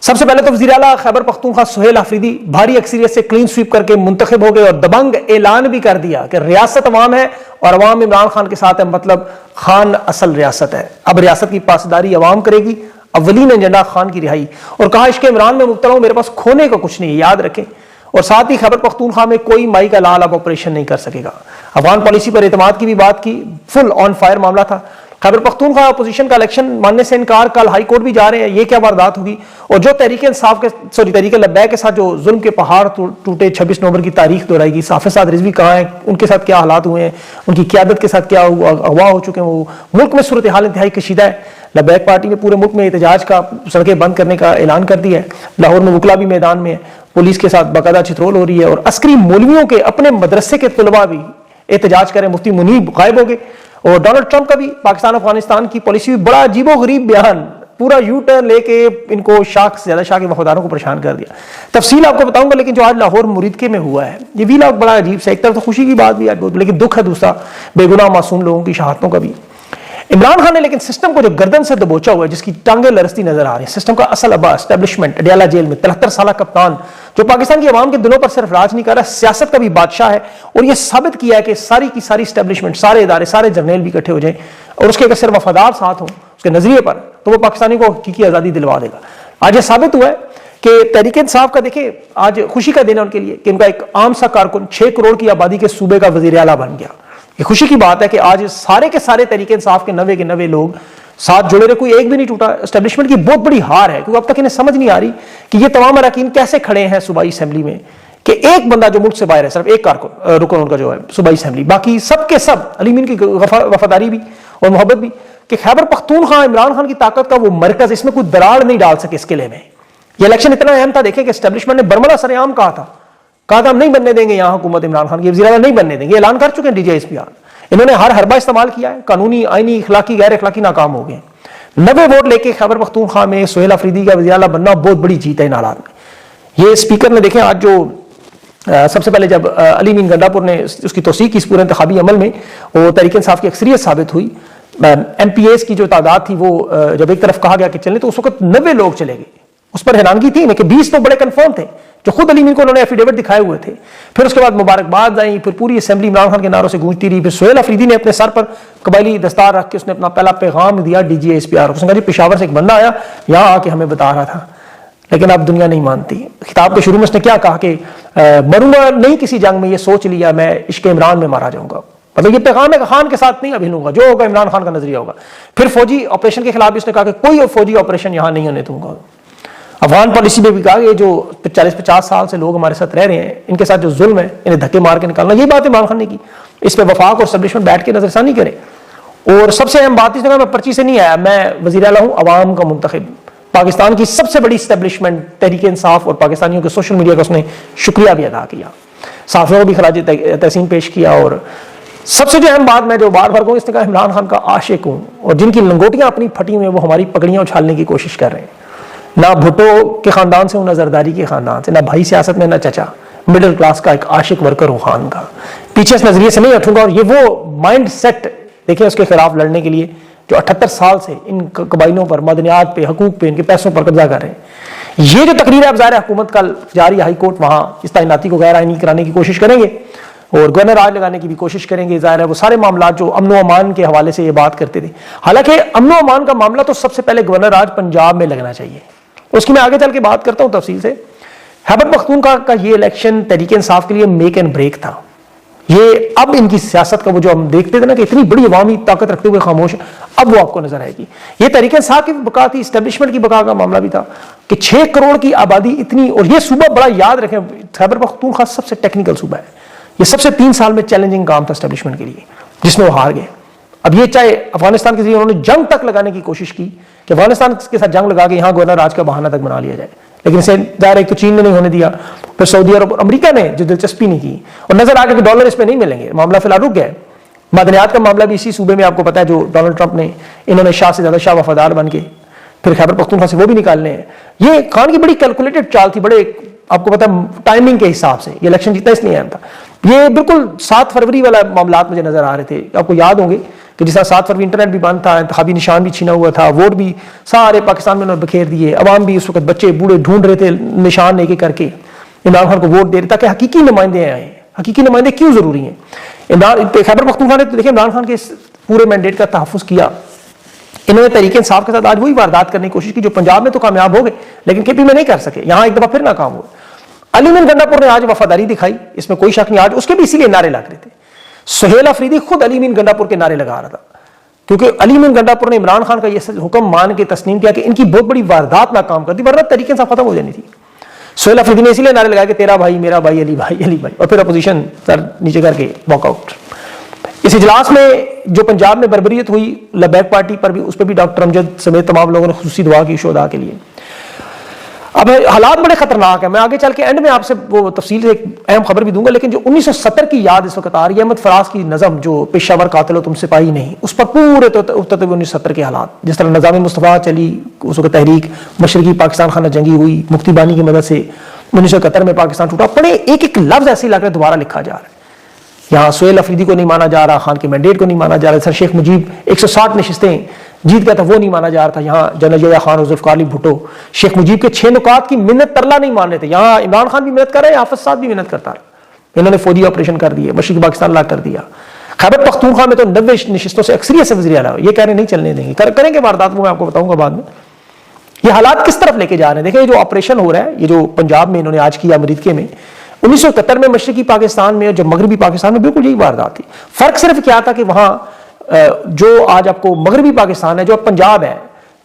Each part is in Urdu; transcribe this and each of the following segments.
سب سے پہلے تو وزیر اعلیٰ خیبر پختونخوا سہیل آفریدی بھاری اکثریت سے کلین سویپ کر کے منتخب ہو گئے اور دبنگ اعلان بھی کر دیا کہ ریاست عوام ہے اور عوام عمران خان کے ساتھ ہے، مطلب خان اصل ریاست ہے۔ اب ریاست کی پاسداری عوام کرے گی، اولین ایجنڈا خان کی رہائی، اور کہا عشق عمران میں مبتلا ہوں، میرے پاس کھونے کا کچھ نہیں ہے، یاد رکھیں۔ اور ساتھ ہی خیبر پختونخوا میں کوئی مائی کا لال اب آپریشن نہیں کر سکے گا۔ افغان پالیسی پر اعتماد کی بھی بات کی، فل آن فائر معاملہ تھا۔ خیبر پختونخوا اپوزیشن کا الیکشن ماننے سے انکار، کل ہائی کورٹ بھی جا رہے ہیں، یہ کیا واردات ہوگی۔ اور جو تحریک انصاف کے تحریک لبیک کے ساتھ جو ظلم کے پہاڑ ٹوٹے، 26 نومبر کی تاریخ دہرائی گی، صافی سعد رضوی کہاں ہیں، ان کے ساتھ کیا حالات ہوئے ہیں، ان کی قیادت کے ساتھ کیا ہوا، اغوا ہو چکے ہیں، وہ ملک میں صورتحال انتہائی کشیدہ ہے۔ لبیک پارٹی نے پورے ملک میں احتجاج کا، سڑکیں بند کرنے کا اعلان کر دیا ہے۔ لاہور میں وکلا بھی میدان میں ہے، پولیس کے ساتھ باقاعدہ چترول ہو رہی ہے، اور عسکری مولویوں کے اپنے مدرسے کے طلباء بھی احتجاج کریں، مفتی منیب غائب ہو گئے۔ اور ڈونلڈ ٹرمپ کا بھی پاکستان افغانستان کی پالیسی بھی بڑا عجیب و غریب بیان، پورا یو ٹرن لے کے ان کو شاہ سے زیادہ شاہ کے وفاداروں کو پریشان کر دیا۔ تفصیل آپ کو بتاؤں گا، لیکن جو آج لاہور مریدکے میں ہوا ہے یہ ویلاگ بڑا عجیب سے، ایک طرف تو خوشی کی بات بھی آج بہت، لیکن دکھ ہے دوسرا بے گناہ معصوم لوگوں کی شہادتوں کا بھی۔ عمران خان نے لیکن سسٹم کو جو گردن سے دبوچا ہوا ہے، جس کی ٹانگیں لرزتی نظر آ رہی ہیں، سسٹم کا اصل ابا اسٹیبلشمنٹ اڈیالہ جیل میں 73 سالہ کپتان جو پاکستان کی عوام کے دلوں پر صرف راج نہیں کر رہا، سیاست کا بھی بادشاہ ہے، اور یہ ثابت کیا ہے کہ ساری کی ساری اسٹیبلشمنٹ، سارے ادارے، سارے جرنیل بھی اکٹھے ہو جائیں اور اس کے اگر صرف وفادار ساتھ ہوں اس کے نظریے پر، تو وہ پاکستانی کو حقیقی آزادی دلوا دے گا۔ آج یہ ثابت ہوا ہے کہ تحریک انصاف کا، دیکھیں آج خوشی کا دن ہے ان کے لیے کہ ان کا ایک عام سا کارکن 6 کروڑ کی آبادی کے صوبے کا وزیر اعلیٰ بن گیا۔ یہ خوشی کی بات ہے کہ آج سارے کے سارے تحریک انصاف کے 90 کے 90 لوگ ساتھ جڑے رہے، کوئی ایک بھی نہیں ٹوٹا۔ اسٹیبلشمنٹ کی بہت بڑی ہار ہے، کیونکہ اب تک انہیں سمجھ نہیں آ رہی کہ یہ تمام اراکین کیسے کھڑے ہیں صوبائی اسمبلی میں، کہ ایک بندہ جو ملک سے باہر ہے، صرف ایک کارکن رکن ان کا جو ہے صوبائی اسمبلی، باقی سب کے سب علی مین کی وفاداری بھی اور محبت بھی، کہ خیبر پختونخوا عمران خان کی طاقت کا وہ مرکز، اس میں کوئی دراڑ نہیں ڈال سکے اس قلعے میں۔ یہ الیکشن اتنا اہم تھا، دیکھیں کہ اسٹیبلشمنٹ نے برملا سر عام کہا تھا ہم نہیں بننے دیں گے یہاں حکومت عمران خان کی، وزیر اعلیٰ نہیں بننے دیں گے، اعلان کر چکے ہیں D G S P R. انہوں نے ہر حربہ استعمال کیا ہے، قانونی، آئینی، اخلاقی، غیر اخلاقی، ناکام ہو گئے۔ 90 ووٹ لے کے خیبر پختونخوا میں سہیل آفریدی کا وزیر اعلیٰ بننا بہت بڑی جیت ہے ان حالات میں۔ یہ اسپیکر نے دیکھیں آج جو سب سے پہلے جب علی مین گنڈا پور نے اس کی توثیق کی اس پورے انتخابی عمل میں، وہ تحریک انصاف کی اکثریت ثابت ہوئی۔ ایم پی ایز کی جو تعداد تھی وہ جب ایک طرف کہا گیا کہ چلیں تو اس وقت 90 لوگ چلے گئے، اس پر حیرانگی تھی کہ 20 تو بڑے کنفرم تھے جو خود علی مین کو انہوں نے ایفیڈیوٹ دکھائے ہوئے تھے۔ پھر اس کے بعد مبارکباد آئی، پھر پوری اسمبلی عمران خان کے نعروں سے گونجتی رہی۔ پھر سہیل آفریدی نے اپنے سر پر قبائلی دستار رکھ کے اس نے اپنا پہلا پیغام دیا D G S P R کو۔ اس نے کہا جی پشاور سے ایک بندہ آیا یہاں آ کے ہمیں بتا رہا تھا، لیکن اب دنیا نہیں مانتی۔ خطاب کے شروع میں اس نے کیا کہا کہ مروں گا نہیں کسی جنگ میں، یہ سوچ لیا میں عشق عمران میں مارا جاؤں گا۔ مطلب یہ پیغام ہے کہ خان کے ساتھ نہیں اب ہلوں گا، جو ہوگا عمران خان کا نظریہ ہوگا۔ پھر فوجی آپریشن کے خلاف بھی اس نے کہا کہ کوئی فوجی آپریشن یہاں نہیں ہونے دوں گا۔ افغان پالیسی میں بھی کہا کہ جو 40-50 سال سے لوگ ہمارے ساتھ رہ رہے ہیں، ان کے ساتھ جو ظلم ہے انہیں دھکے مار کے نکالنا، یہ بات عمران خان نے کی۔ اس پہ وفاق اور اسٹیبلشمنٹ بیٹھ کے نظر ثانی کرے۔ اور سب سے اہم بات اس نے کہا میں پرچی سے نہیں آیا، میں وزیر اعلیٰ ہوں عوام کا منتخب۔ پاکستان کی سب سے بڑی اسٹیبلشمنٹ تحریک انصاف اور پاکستانیوں کے سوشل میڈیا کا اس نے شکریہ بھی ادا کیا، صحافیوں کو بھی خراج تحسین پیش کیا۔ اور سب سے جو اہم بات میں جو بار بار کہوں، اس نے کہا عمران خان کا عاشق ہوں، اور جن کی لنگوٹیاں اپنی پھٹی ہوئی ہیں وہ ہماری پگڑیاں اچھالنے کی کوشش کر رہے ہیں۔ نہ بھٹو کے خاندان سے ہوں، نہ زرداری کے خاندان سے، نہ بھائی سیاست میں، نہ چچا، مڈل کلاس کا ایک عاشق ورکر ہوں خان کا، پیچھے اس نظریے سے نہیں ہٹوں گا۔ اور یہ وہ مائنڈ سیٹ دیکھیں اس کے خلاف لڑنے کے لیے جو 78 سال سے ان قبائلیوں پر، مدنیات پہ، حقوق پہ، ان کے پیسوں پر قبضہ کر رہے ہیں۔ یہ جو تقریر ہے اب ظاہر ہے حکومت کل جاری ہائی کورٹ وہاں اس تعیناتی کو غیر آئینی کرانے کی کوشش کریں گے اور گورنر راج لگانے کی بھی کوشش کریں گے۔ ظاہر ہے وہ سارے معاملات جو امن و امان کے حوالے سے یہ بات کرتے تھے، حالانکہ امن و امان کا معاملہ تو سب سے پہلے گورنر راج پنجاب میں لگنا چاہیے، اس کی میں آگے چل کے بات کرتا ہوں تفصیل سے۔ خیبر پختونخوا کا یہ الیکشن تحریک انصاف کے لیے میک اینڈ بریک تھا۔ یہ اب ان کی سیاست کا وہ جو ہم دیکھتے تھے نا کہ اتنی بڑی عوامی طاقت رکھتے ہوئے خاموش، اب وہ آپ کو نظر آئے گی۔ یہ تحریک انصاف کی بقا تھی، اسٹیبلشمنٹ کی بقا کا معاملہ بھی تھا کہ 6 کروڑ کی آبادی اتنی، اور یہ صوبہ بڑا یاد رکھیں خیبر پختونخوا سب سے ٹیکنیکل صوبہ ہے۔ یہ سب سے 3 سال میں چیلنجنگ کام تھا اسٹیبلشمنٹ کے لیے جس میں وہ ہار گئے۔ اب یہ چاہے افغانستان کے ذریعے انہوں نے جنگ تک لگانے کی کوشش کی کہ افغانستان کے ساتھ جنگ لگا کے یہاں گورنر راج کا بہانہ تک بنا لیا جائے، لیکن اسے ظاہر ایک تو چین نے نہیں ہونے دیا، پھر سعودی عرب اور امریکہ نے جو دلچسپی نہیں کی، اور نظر آ گیا کہ ڈالر اس پہ نہیں ملیں گے، معاملہ فی الحال رک گیا ہے۔ معدنیات کا معاملہ بھی اسی صوبے میں آپ کو پتا ہے جو ڈونلڈ ٹرمپ نے، انہوں نے شاہ سے زیادہ شاہ وفادار بن کے پھر خیبر پختونخوا سے وہ بھی نکالنے ہیں۔ یہ خان کی بڑی کیلکولیٹڈ چال تھی، بڑے آپ کو پتا ٹائمنگ کے حساب سے یہ الیکشن جتنا اس لیے اہم تھا۔ یہ بالکل 7 فروری والا معاملات مجھے نظر آ رہے تھے، آپ کو یاد ہوں گے کہ جس طرح 7 فروری انٹرنیٹ بھی بند تھا, انتخابی نشان بھی چھینا ہوا تھا, ووٹ بھی سارے پاکستان میں انہوں نے بکھیر دیے, عوام بھی اس وقت بچے بوڑھے ڈھونڈ رہے تھے نشان ایک ایک کر کے عمران خان کو ووٹ دے رہے, تاکہ حقیقی نمائندے آئیں. حقیقی نمائندے کیوں ضروری ہیں؟ خیبر پختونخوا نے دیکھیں عمران خان کے پورے مینڈیٹ کا تحفظ کیا, انہوں نے تحریک انصاف کے ساتھ آج وہی واردات کرنے کی کوشش کی جو پنجاب میں تو کامیاب ہو گئے لیکن کے پی میں نہیں کر سکے, یہاں ایک دفعہ پھر ناکام ہوئے. علی مین گنڈا پور نے آج وفاداری دکھائی, اس میں کوئی شک نہیں, آج اس کے بھی اسی لیے نعرے لگ رہے تھے. سہیل افریدی خود علی مین گنڈا پور کے نعرے لگا رہا تھا, کیونکہ علی مین گنڈا پور نے عمران خان کا یہ حکم مان کے تسلیم کیا کہ ان کی بہت بڑی واردات ناکام کر دی, ورنہ تحریک انصاف ختم ہو جانی تھی. سہیل افریدی نے اسی لیے نعرے لگایا کہ تیرا بھائی میرا بھائی علی بھائی علی بھائی, اور پھر اپوزیشن سر نیچے کر کے واک آؤٹ. اس اجلاس میں جو پنجاب میں بربریت ہوئی لبیک پارٹی پر بھی, اس پہ بھی ڈاکٹر امجد سمیت تمام لوگوں نے خصوصی دعا کی شہداء کے لیے. اب حالات بڑے خطرناک ہیں, میں آگے چل کے اینڈ میں آپ سے وہ تفصیل سے ایک اہم خبر بھی دوں گا, لیکن جو 1970 کی یاد اس وقت آ رہی ہے, احمد فراز کی نظم جو پیشہ ور قاتل ہو تم سپاہی نہیں, اس پر پورے اترتے ہوئے 1970 کے حالات, جس طرح نظام مصطفیٰ چلی اس وقت تحریک, مشرقی پاکستان خانہ جنگی ہوئی, مفتی بانی کی مدد سے 1971 میں پاکستان ٹوٹا, پڑے ایک ایک لفظ ایسے لگ رہا ہے دوبارہ لکھا جا رہا ہے. یہاں سہیل افریدی کو نہیں مانا جا رہا, خان کے مینڈیٹ کو نہیں مانا جا رہا, سر شیخ مجیب 160 نشستیں جیت گیا تھا وہ نہیں مانا جا رہا تھا, یہاں جنرل ضیاء خان اور ذوالفقار علی بھٹو شیخ مجیب کے 6 نکات کی منت ترلا نہیں مان رہے تھے, یہاں عمران خان بھی محنت کر رہے ہیں, حافظ صاحب بھی محنت کرتا رہا, انہوں نے فوجی آپریشن کر دیے, مشرقی پاکستان لا کر دیا. خیبر پختونخوا میں تو 90 نشستوں سے اکثریت سے وزیر اعلیٰ, یہ کہہ رہے نہیں چلنے دیں گے, کریں گے واردات, میں آپ کو بتاؤں گا بعد میں. یہ حالات کس طرف لے کے جا رہے ہیں؟ دیکھیں جو آپریشن ہو رہا ہے, یہ جو پنجاب میں انہوں نے آج کیا امریکہ میں, 1971 میں مشرقی پاکستان میں اور جب مغربی پاکستان میں بالکل یہی واردات تھی. فرق صرف کیا تھا کہ وہاں جو آج آپ کو مغربی پاکستان ہے, جو اب پنجاب ہے,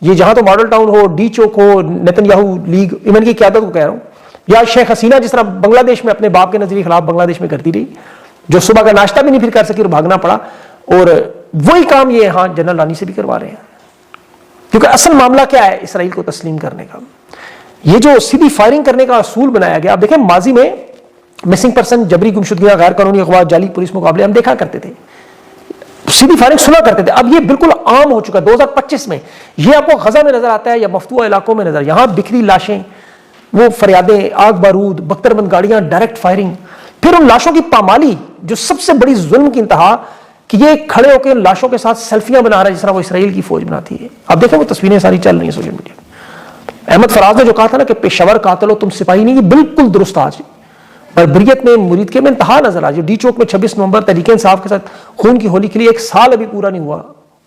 یہ جہاں تو ماڈل ٹاؤن ہو, ڈی چوک ہو, نیتن یاہو لیگ ایمن کی قیادت کو کہہ رہا ہوں, یا شیخ حسینہ جس طرح بنگلہ دیش میں اپنے باپ کے نظریے خلاف بنگلہ دیش میں کرتی رہی, جو صبح کا ناشتہ بھی نہیں پھر کر سکی اور بھاگنا پڑا, اور وہی کام یہ یہاں جنرل رانی سے بھی کروا رہے ہیں. کیونکہ اصل معاملہ کیا ہے اسرائیل کو تسلیم کرنے کا, یہ جو سیدھی فائرنگ کرنے کا اصول بنایا گیا. اب دیکھیں ماضی میں مسنگ پرسن, جبری گمشدگیاں, غیر قانونی اغوا, جعلی پولیس مقابلے ہم دیکھا کرتے تھے, سیدھی فائرنگ سنا کرتے تھے. اب یہ بالکل عام ہو چکا 2025 میں. یہ آپ کو غزہ میں نظر آتا ہے یا مفتوحہ علاقوں میں نظر, یہاں بکھری لاشیں, وہ فریادیں, آگ بارود, بختر بند گاڑیاں, ڈائریکٹ فائرنگ, پھر ان لاشوں کی پامالی, جو سب سے بڑی ظلم کی انتہا کہ یہ کھڑے ہو کے ان لاشوں کے ساتھ سیلفیاں بنا رہا ہے جس طرح وہ اسرائیل کی فوج بناتی ہے. اب دیکھیں وہ تصویریں ساری چل رہی ہیں سوشل میڈیا. احمد فراز نے جو کہا تھا نا کہ پیشہ ور قاتل ہو تم سپاہی نہیں, یہ بالکل درست آج بربریت میں, مریدکے میں انتہا نظر آج. ڈی چوک میں 26 نومبر تحریک انصاف کے ساتھ خون کی ہولی کے لیے 1 سال ابھی پورا نہیں ہوا,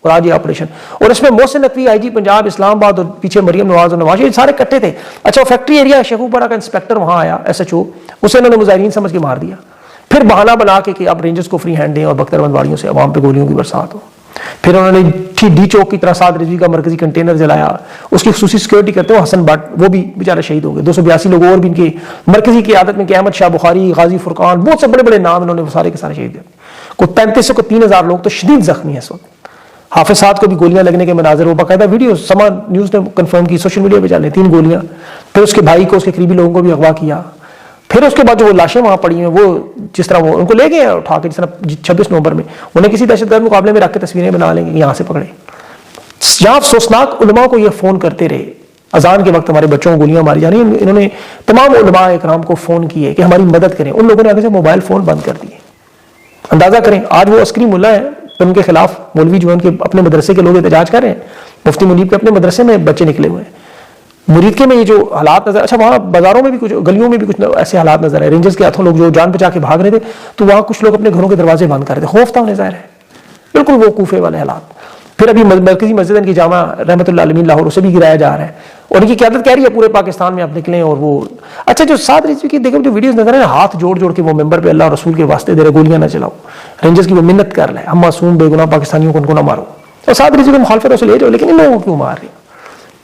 اور آج یہ آپریشن, اور اس میں محسن نقوی آئی جی پنجاب اسلام آباد, اور پیچھے مریم نواز اور نواز, یہ سارے کٹے تھے. اچھا وہ فیکٹری ایریا شیخوپورہ کا انسپیکٹر وہاں آیا, SHO, اسے انہوں نے مظاہرین سمجھ کے مار دیا, پھر بہانہ بنا کے کہ اب رینجرز کو فری ہینڈ دیں اور بختر بند واڑیوں سے عوام پہ گولیوں کی برسات ہو. پھر انہوں نے ڈی چوک کی طرح سعد رضوی کا مرکزی کنٹینر جلایا, اس کی خصوصی سیکورٹی کرتے ہوئے حسن بٹ, وہ بھی بیچارے شہید ہو گئے. 282 لوگ اور بھی ان کی مرکزی قیادت میں, کہ احمد شاہ بخاری, غازی فرقان, بہت سے بڑے بڑے نام انہوں نے سارے کے سارے شہید کر. کوئی 3500 کو 3000 لوگ تو شدید زخمی ہیں اس وقت. حافظ صاحب کو بھی گولیاں لگنے کے مناظر, وہ باقاعدہ ویڈیو سما نیوز نے کنفرم کی, سوشل میڈیا پہ چلے, 3 گولیاں. پھر اس کے بھائی کو, اس کے قریبی لوگوں کو بھی اغوا کیا. پھر اس کے بعد جو وہ لاشیں وہاں پڑی ہیں, وہ جس طرح وہ ان کو لے گئے اٹھا کے, جس طرح 26 نومبر میں انہیں کسی دہشت گرد مقابلے میں رکھ کے تصویریں بنا لیں گے, یہاں سے پکڑے. جہاں افسوسناک علماء کو یہ فون کرتے رہے, اذان کے وقت ہمارے بچوں کو گولیاں ماری جا رہی ہیں, انہوں نے تمام علماء اکرام کو فون کیے کہ ہماری مدد کریں. ان لوگوں نے آگے سے موبائل فون بند کر دیے. اندازہ کریں آج وہ عسکری ملا ہے, ان کے خلاف مولوی جو ان کے اپنے مدرسے کے لوگ احتجاج کر رہے ہیں, مفتی منیب کے اپنے مدرسے میں بچے نکلے ہوئے ہیں. مریدکے میں یہ جو حالات نظر, اچھا وہاں بازاروں میں بھی کچھ, گلیوں میں بھی کچھ ایسے حالات نظر آئے. رینجرز کے ہاتھوں لوگ جو جان بچا کے بھاگ رہے تھے, تو وہاں کچھ لوگ اپنے گھروں کے دروازے بند کر رہے تھے, خوف تھا انہیں ظاہر ہے, بالکل وہ کوفے والے حالات. پھر ابھی مرکزی مسجد ان کی جامع رحمۃ اللہ علیہ لاہور, اسے بھی گرایا جا رہا ہے, اور ان کی قیادت کہہ رہی ہے پورے پاکستان میں آپ نکلیں. اور وہ اچھا جو سعد رضوی کی دیکھیں جو ویڈیوز نظر ہیں, ہاتھ جوڑ جوڑ کے وہ ممبر پہ اللہ اور رسول کے واسطے دے رہے, گولیاں نہ چلاؤ. رینجرز کی وہ منت کر رہے ہیں, ہم معصوم بے گناہ پاکستانیوں کو ان کو نہ مارو, اور سعد رضوی کی مخالفتوں سے لے جاؤ, لیکن ان لوگوں کو کیوں مار رہے ہیں؟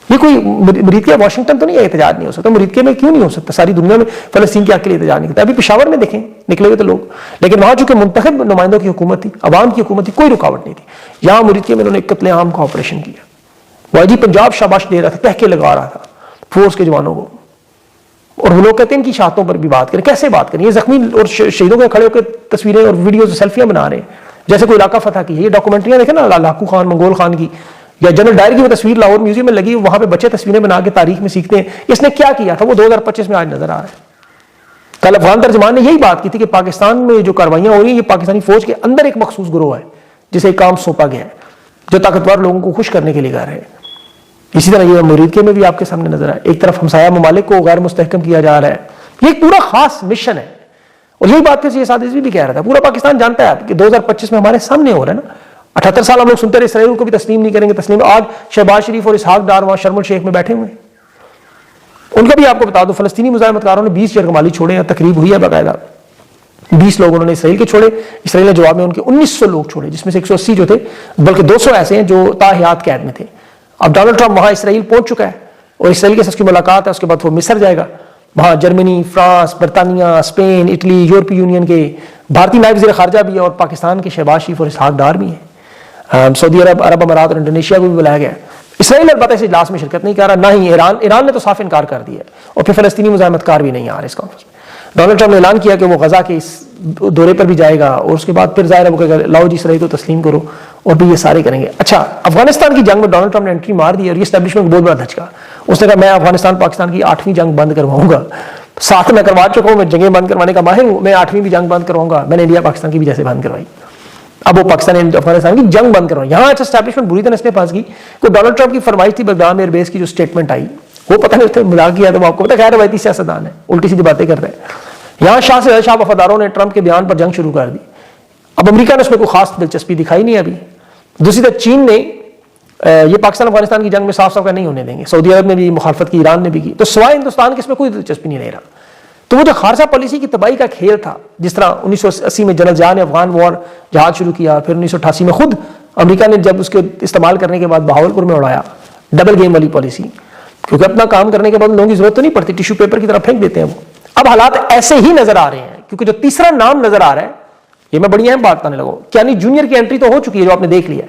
یہ کوئی مریدکے واشنگٹن تو نہیں ہے, احتجاج نہیں ہو سکتا. مریدکے میں کیوں نہیں ہو سکتا؟ ساری دنیا میں فلسطین کے حق کے لیے احتجاج نہیں کرتا. ابھی پشاور میں دیکھیں نکلے ہوئے تو لوگ, لیکن وہاں چونکہ منتخب نمائندوں کی حکومت تھی, عوام کی حکومت تھی, کوئی رکاوٹ نہیں تھی. یہاں مریدکے میں انہوں نے قتل عام کا آپریشن کیا. وائی جی پنجاب شاباش دے رہا تھا, تحقیق لگا رہا تھا فورس کے جوانوں کو, اور وہ لوگ کہتے ہیں ان کی شہادتوں پر بھی بات کریں. کیسے بات کریں؟ یہ زخمی اور شہیدوں کے کھڑے ہو کے تصویریں اور ویڈیوز سیلفیاں بنا رہے ہیں جیسے کوئی علاقہ فتح کی ہے. یہ ڈاکومنٹریاں دیکھیں نا, لاکھو خان, منگول خان کی, یا جنرل ڈائر کی وہ تصویر لاہور میوزیم میں لگی, وہاں پہ بچے تصویریں بنا کے تاریخ میں سیکھتے ہیں. اس نے کیا کیا تھا وہ 2025 میں آج نظر آ رہا ہے. کل افغان ترجمان نے یہی بات کی تھی کہ پاکستان میں جو کاروائیاں ہو رہی ہیں یہ پاکستانی فوج کے اندر ایک مخصوص گروہ ہے جسے ایک کام سونپا گیا ہے جو طاقتور لوگوں کو خوش کرنے کے لیے کر رہے ہیں. اسی طرح یہ مرید کے میں بھی آپ کے سامنے نظر آئے. ایک طرف ہمسایہ ممالک کو غیر مستحکم کیا جا رہا ہے, یہ ایک پورا خاص مشن ہے. اور یہی بات پھر یہ ساتھ بھی کہہ رہا تھا, پورا پاکستان جانتا ہے کہ 2025 میں ہمارے سامنے ہو رہا ہے نا. 78 سال ہم لوگ سنتے رہے اسرائیل کو بھی تسلیم نہیں کریں گے, تسلیم. آج شہباز شریف اور اسحاق ڈار وہاں شرم الشیخ میں بیٹھے ہوئے ہیں. ان کا بھی آپ کو بتا دو, فلسطینی مزاحمت کاروں نے 20 یرغمالی چھوڑے ہیں, تقریب ہوئی ہے باقاعدہ. 20 لوگ انہوں نے اسرائیل کے چھوڑے, اسرائیل نے جواب میں ان کے 1900 لوگ چھوڑے, جس میں سے 180 جو تھے, بلکہ 200 ایسے ہیں جو تاحیات قید میں تھے. اب ڈونلڈ ٹرمپ وہاں اسرائیل پہنچ چکا ہے اور اسرائیل کے ساتھ اس کی ملاقات ہے, اس کے بعد وہ مصر جائے گا. وہاں جرمنی, فرانس, برطانیہ, اسپین, اٹلی, یورپی یونین کے بھارتی نائب وزیر خارجہ بھی ہے, اور پاکستان کے شہباز شریف اور اسحاق ڈار بھی ہیں. سعودی عرب, عرب امارات اور انڈونیشیا کو بھی بلایا گیا. اسرائیل البتہ اس اجلاس میں شرکت نہیں کر رہا, نہ ہی ایران نے تو صاف انکار کر دیا ہے, اور پھر فلسطینی مزاحمت کار بھی نہیں آ رہے اس کانفرنس میں. ڈونلڈ ٹرمپ نے اعلان کیا کہ وہ غزہ کے اس دورے پر بھی جائے گا, اور اس کے بعد پھر ظاہر ہے وہ کہے گا لاؤ جی اسرائیل کو تسلیم کرو, اور بھی یہ سارے کریں گے. اچھا, افغانستان کی جنگ میں ڈونلڈ ٹرمپ نے انٹری مار دی, اور یہ اسٹیبلشمنٹ بہت بڑا دھچکا. اس نے کہا میں افغانستان پاکستان کی 8ویں جنگ بند کرواؤں گا. 7 میں کروا چکا ہوں, میں جنگیں بند کروانے کا ماہر ہوں, میں 8ویں بھی جنگ بند کرواؤں گا. میں نے انڈیا پاکستان کی بھی جیسے بند کروائی, اب وہ پاکستان افغانستان کی جنگ بند کروائی. یہاں اچھا اسٹیبلشمنٹ بری طرح اس نے پاس کی کہ ڈونلڈ ٹرمپ کی فرمائش تھی بغداد ایئر بیس کی جو اسٹیٹمنٹ آئی, وہ پتہ نہیں اس نے مذاق کیا, تو وہ آپ کو پتہ خیر روایتی سیاستدان ہے, الٹی سیدھی باتیں کر رہے ہیں. یہاں شاہ سے شاہ وفاداروں نے ٹرمپ کے بیان پر جنگ شروع کر دی. اب امریکہ نے اس میں کوئی خاص دلچسپی دکھائی نہیں ابھی. دوسری طرف چین نے یہ پاکستان افغانستان کی جنگ میں صاف صاف کا نہیں ہونے دیں گے. سعودی عرب نے بھی مخالفت کی, ایران نے بھی کی, تو سوائے ہندوستان کے اس میں کوئی دلچسپی نہیں رہ رہا. تو وہ جو خارجہ پالیسی کی تباہی کا کھیل تھا, جس طرح 1980 میں جنرل جہاں نے افغان وار جہاز شروع کیا, پھر 1988 میں خود امریکہ نے جب اس کے استعمال کرنے کے بعد بہاولپور میں اڑایا, ڈبل گیم والی پالیسی, کیونکہ اپنا کام کرنے کے بعد لوگوں کی ضرورت تو نہیں پڑتی, ٹیشو پیپر کی طرح پھینک دیتے ہیں وہ. اب حالات ایسے ہی نظر آ رہے ہیں, کیونکہ جو تیسرا نام نظر آ رہا ہے, یہ میں بڑی اہم بات کرنے لگا, یعنی جونیئر کی انٹری تو ہو چکی ہے جو آپ نے دیکھ لیا.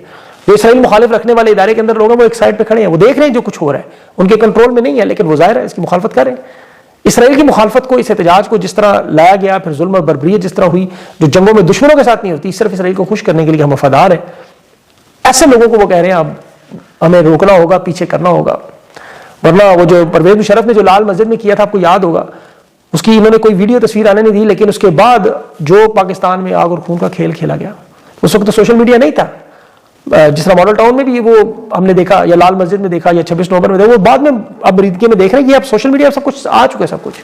جو اسرائیل مخالف رکھنے والے ادارے کے اندر لوگ ہیں وہ ایک سائڈ پہ کھڑے ہیں, وہ دیکھ رہے ہیں جو کچھ ہو رہا ہے, ان کے کنٹرول میں نہیں ہے, لیکن وہ ظاہر ہے اس کی مخالفت کر رہے ہیں. اسرائیل کی مخالفت کو, اس احتجاج کو جس طرح لایا گیا, پھر ظلم اور بربریت جس طرح ہوئی, جو جنگوں میں دشمنوں کے ساتھ نہیں ہوتی, صرف اسرائیل کو خوش کرنے کے لیے ہم وفادار ہیں, ایسے لوگوں کو وہ کہہ رہے ہیں اب ہمیں روکنا ہوگا, پیچھے کرنا ہوگا. ورنہ وہ جو پرویز مشرف نے جو لال مسجد میں کیا تھا, آپ کو یاد ہوگا, اس کی انہوں نے کوئی ویڈیو تصویر آنے نہیں دی, لیکن اس کے بعد جو پاکستان میں آگ اور خون کا کھیل کھیلا گیا, اس وقت تو سوشل میڈیا نہیں تھا. جس طرح ماڈل ٹاؤن میں بھی وہ ہم نے دیکھا, یا لال مسجد میں دیکھا, یا 26 نومبر میں دیکھا, وہ بعد میں اب ریدگی میں دیکھ رہے ہیں کہ اب سوشل میڈیا سب کچھ آ چکا ہے سب کچھ.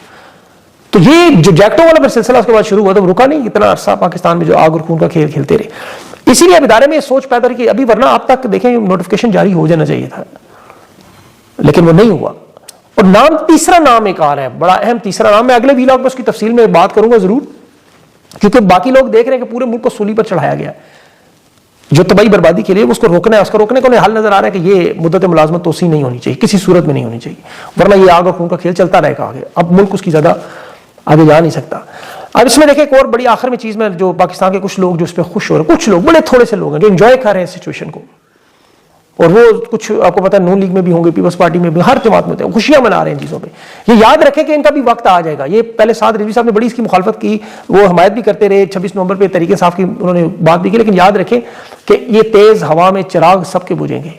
تو یہ جو جیکٹوں والا پھر سلسلہ اس کے بعد شروع ہوا, تو رکا نہیں اتنا عرصہ پاکستان میں جو آگ اور خون کا کھیل کھیلتے رہے. اسی لیے اب ادارے میں یہ سوچ پیدا کی ابھی, ورنہ اب تک دیکھیں نوٹیفکیشن جاری ہو جانا چاہیے تھا, لیکن وہ نہیں ہوا. اور نام, تیسرا نام ایک آ رہا ہے, بڑا اہم تیسرا نام. میں اگلے ویلاگ میں اس کی تفصیل میں بات کروں گا ضرور, کیونکہ باقی لوگ دیکھ رہے ہیں کہ پورے ملک کو سولی پر چڑھایا گیا ہے جو تباہی بربادی کے لیے, اس کو روکنا ہے. اس کو روکنے کا حل نظر آ رہا ہے کہ یہ مدت ملازمت توسیع نہیں ہونی چاہیے, کسی صورت میں نہیں ہونی چاہیے, ورنہ یہ آگ اور خون کا کھیل چلتا رہے گا آگے. اب ملک اس کی زیادہ آگے جا نہیں سکتا. اب اس میں دیکھیں ایک اور بڑی آخر میں چیز میں, جو پاکستان کے کچھ لوگ جو اس پہ خوش ہو رہے ہیں, کچھ لوگ, بڑے تھوڑے سے لوگ ہیں جو انجوائے کر رہے ہیں سچویشن کو, اور وہ کچھ آپ کو پتا ہے نون لیگ میں بھی ہوں گے, پیپلز پارٹی میں بھی, ہر جماعت میں ہوتے ہیں, خوشیاں منا رہے ہیں چیزوں پہ. یہ یاد رکھیں کہ ان کا بھی وقت آ جائے گا. یہ پہلے سعد رضوی صاحب نے بڑی اس کی مخالفت کی, وہ حمایت بھی کرتے رہے, 26 نومبر پہ طریقے صاف کی انہوں نے بات بھی کی, لیکن یاد رکھیں کہ یہ تیز ہوا میں چراغ سب کے بجھیں گے,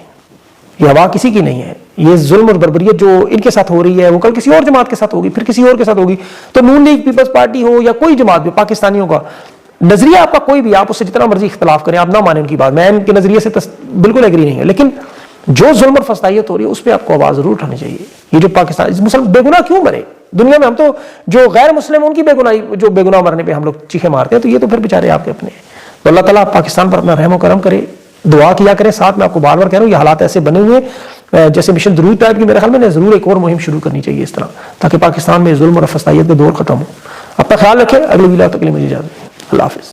یہ ہوا کسی کی نہیں ہے. یہ ظلم اور بربریت جو ان کے ساتھ ہو رہی ہے, وہ کل کسی اور جماعت کے ساتھ ہوگی, پھر کسی اور کے ساتھ ہوگی. تو نون لیگ, پیپلز پارٹی ہو یا کوئی جماعت بھی, پاکستانیوں کا نظریہ آپ کا کوئی بھی, آپ اس سے جتنا مرضی اختلاف کریں, آپ نہ مانیں ان کی بات, میں ان کے نظریے سے بالکل ایگری نہیں ہے, لیکن جو ظلم اور فسادیت ہو رہی ہے اس پہ آپ کو آواز ضرور اٹھانی چاہیے. یہ جو پاکستان مسلم بے گناہ کیوں مرے دنیا میں, ہم تو جو غیر مسلم ان کی بے گناہی, جو بے گناہ مرنے پہ ہم لوگ چیخے مارتے ہیں, تو یہ تو پھر بیچارے آپ کے اپنے ہیں. تو اللہ تعالیٰ پاکستان پر اپنا رحم و کرم کرے, دعا کیا کریں. ساتھ میں آپ کو بار بار کہہ رہا ہوں, یہ حالات ایسے بنے ہوئے ہیں جیسے مشن درود ٹائپ کی, میرے خیال میں ضرور ایک اور مہم شروع کرنی چاہیے اس طرح, تاکہ پاکستان میں ظلم اور فسادیت کا دور ختم ہو. اپنا خیال رکھیں. اگلی ویلاگ تک کے لیے مجھے اجازت. اللہ حافظ.